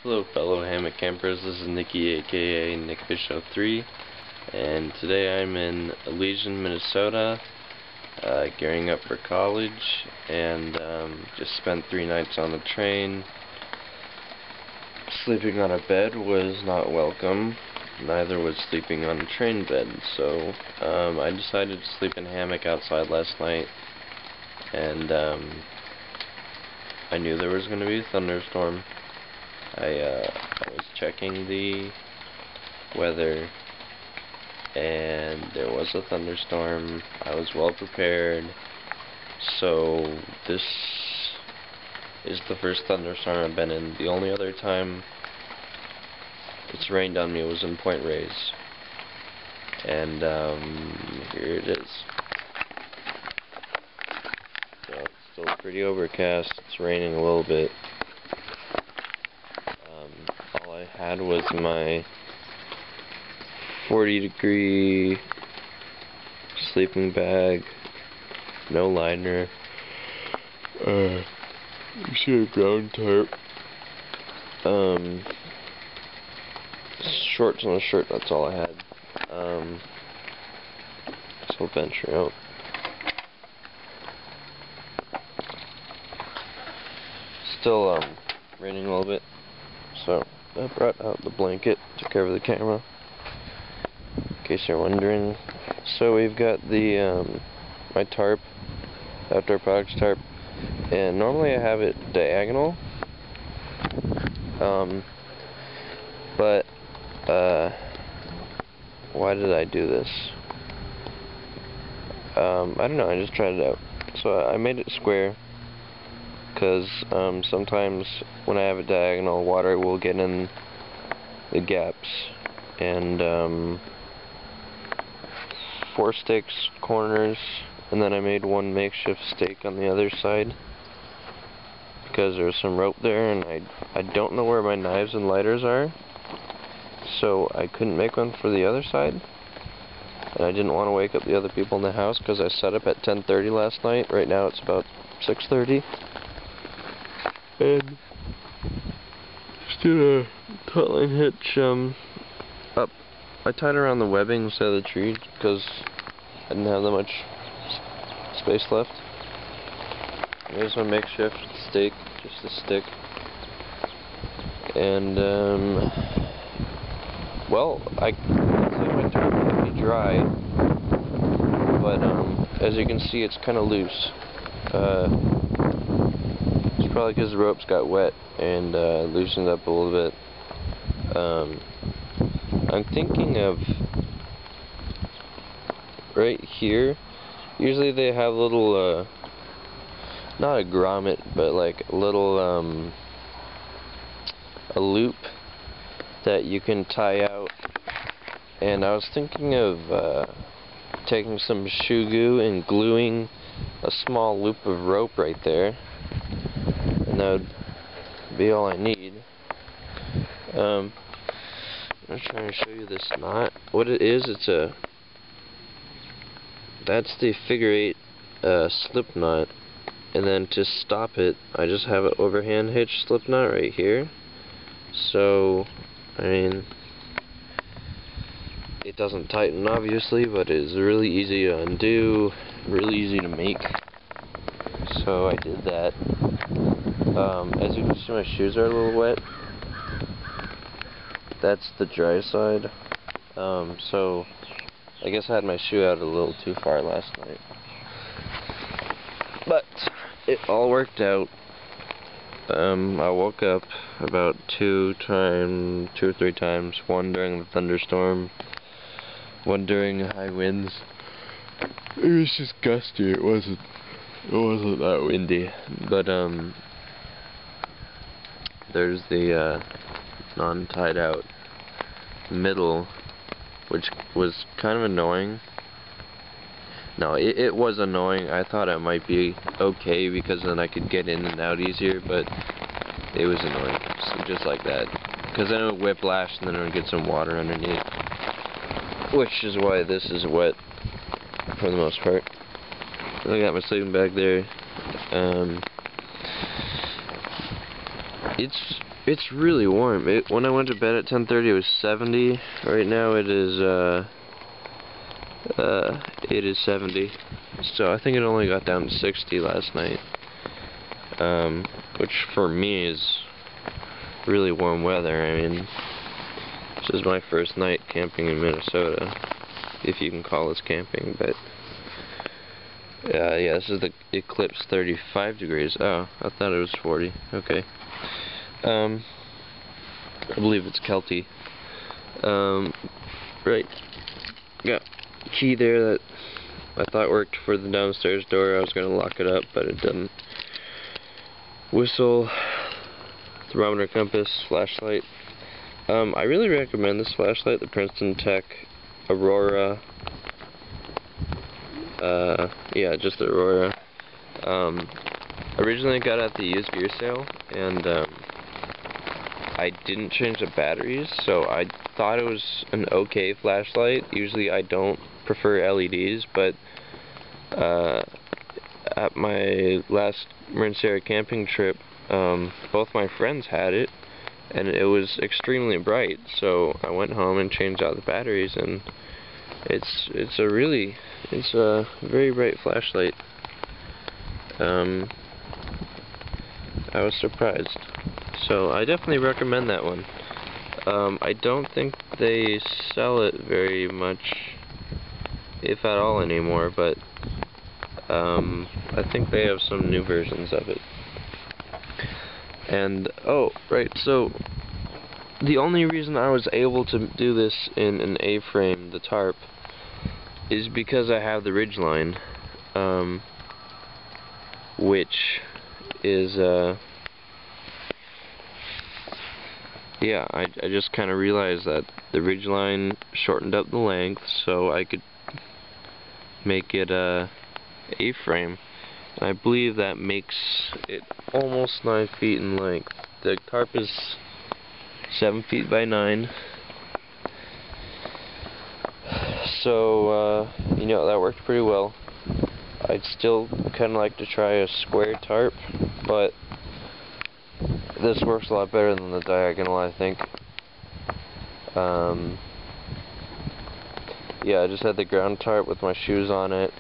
Hello fellow Hammock campers, this is Nikki aka NickFish03, and today I'm in Elysian, Minnesota, gearing up for college, and just spent 3 nights on the train. Sleeping on a bed was not welcome, neither was sleeping on a train bed, so I decided to sleep in a hammock outside last night, and I knew there was going to be a thunderstorm. I was checking the weather, and there was a thunderstorm. I was well prepared, so this is the first thunderstorm I've been in. The only other time it's rained on me was in Point Reyes, and here it is. So it's still pretty overcast. It's raining a little bit. All I had was my 40-degree sleeping bag, no liner, you see a ground tarp, shorts and a shirt, that's all I had. So I'll venture out. Still raining a little bit, so I brought out the blanket to cover the camera, in case you're wondering. So we've got the my tarp, outdoor products tarp, and normally I have it diagonal, but why did I do this? I don't know, I just tried it out. So I made it square, because sometimes when I have it diagonal, water will get in the gaps, and 4 stakes, corners, and then I made one makeshift stake on the other side, because there's some rope there, and I don't know where my knives and lighters are, so I couldn't make one for the other side, and I didn't want to wake up the other people in the house, because I set up at 10:30 last night. Right now it's about 6:30. And just did a taut line hitch up. I tied around the webbing instead of the tree because I didn't have that much space left. Here's my makeshift stake, just a stick. And well, it looks like my tarp might be dry, but as you can see, it's kind of loose. Probably because the ropes got wet and loosened up a little bit. I'm thinking of right here. Usually they have little, not a grommet, but like a little, a loop that you can tie out. And I was thinking of taking some shoe glue and gluing a small loop of rope right there. And that would be all I need. I'm trying to show you this knot. What it is, that's the figure 8 slip knot, and then to stop it, I just have an overhand hitch slip knot right here. So, I mean, it doesn't tighten obviously, but it's really easy to undo, really easy to make. So I did that. As you can see, my shoes are a little wet. That's the dry side. So I guess I had my shoe out a little too far last night. But it all worked out. I woke up about 2 or 3 times. One during the thunderstorm, one during high winds. It was just gusty. It wasn't that windy. But there's the non-tied out middle, which was kind of annoying. No, it was annoying. I thought it might be okay because then I could get in and out easier, but it was annoying, just like that. Because then it would whiplash and then it would get some water underneath, which is why this is wet for the most part. I got my sleeping bag there. It's It's really warm. When I went to bed at 10:30, it was 70. Right now it is 70. So I think it only got down to 60 last night. Which for me is really warm weather. I mean, this is my first night camping in Minnesota, if you can call this camping, but yeah, this is the eclipse 35 degrees. Oh, I thought it was 40. Okay. I believe it's Kelty. Right. Got a key there that I thought worked for the downstairs door. I was going to lock it up, but it didn't. Whistle, thermometer, compass, flashlight. I really recommend this flashlight, the Princeton Tech Aurora. Yeah, just the Aurora. Originally got it at the used gear sale, and I didn't change the batteries, so I thought it was an okay flashlight. Usually I don't prefer LEDs, but at my last Minnesota camping trip, both my friends had it, and it was extremely bright, so I went home and changed out the batteries, and it's a very bright flashlight. I was surprised. So I definitely recommend that one. I don't think they sell it very much, if at all, anymore, but I think they have some new versions of it. And, oh, right, so the only reason I was able to do this in an A-frame, the tarp, is because I have the Ridgeline, which is, yeah, I just kind of realized that the Ridgeline shortened up the length so I could make it A-frame. And I believe that makes it almost 9 feet in length. The tarp is 7 feet by 9. So, you know, that worked pretty well. I'd still kind of like to try a square tarp, but this works a lot better than the diagonal, I think. Yeah, I just had the ground tarp with my shoes on it.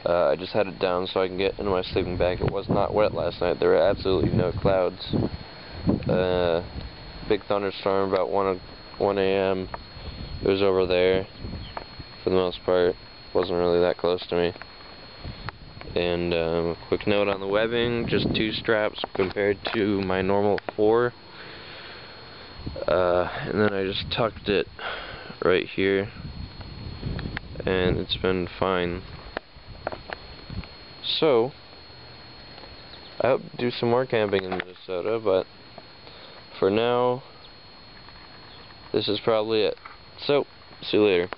I just had it down so I can get into my sleeping bag. It was not wet last night. There were absolutely no clouds. Big thunderstorm about 1 a.m. It was over there for the most part. Wasn't really that close to me. And quick note on the webbing, just 2 straps compared to my normal 4. And then I just tucked it right here, and it's been fine. So, I hope to do some more camping in Minnesota, but for now, this is probably it. So, see you later.